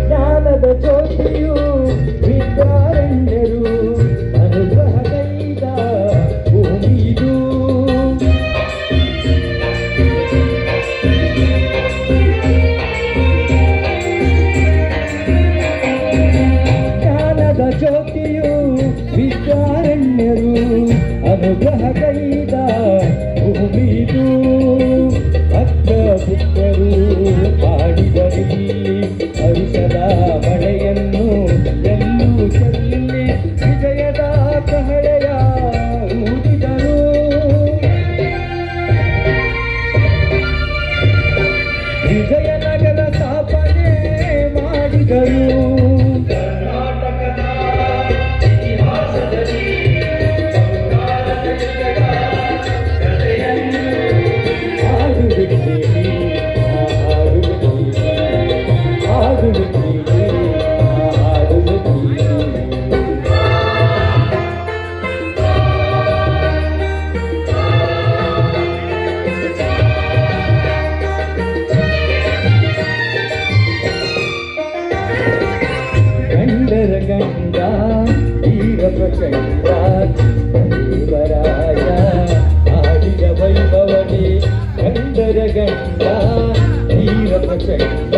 ಜ್ಞಾನದ ಜ್ಯೋತಿಯು ವಿದ್ಯಾರಣ್ಯರು ಅನುಗ್ರಹಗೈದ ಭೂಮಿದು. ಜ್ಞಾನದ ಜ್ಯೋತಿಯು ವಿದ್ಯಾರಣ್ಯರು ಅನುಗ್ರಹಗೈದ ಭೂಮಿದು. ಭಕ್ತ ಭಕ್ತರು ಹಾಡಿದರಿಲ್ಲಿ ಹರುಷದ ಮಳೆಯನ್ನು ಎಲ್ಲೂ ಚೆಲ್ಲಿ ವಿಜಯದ ಕಹಳೆಯ ಊದಿದರು. ವಿಜಯನಗರ ಸ್ಥಾಪನೆ ಮಾಡಿದರು. ಗಂಡರ ಗಂಡ ವೀರ ಪ್ರಚಂಡ ದೇವರಾಯ ಆಡಿದ ವೈಭವನೇ. ಗಂಡರ ಗಂಡ ವೀರ ಪ್ರಚಂಡ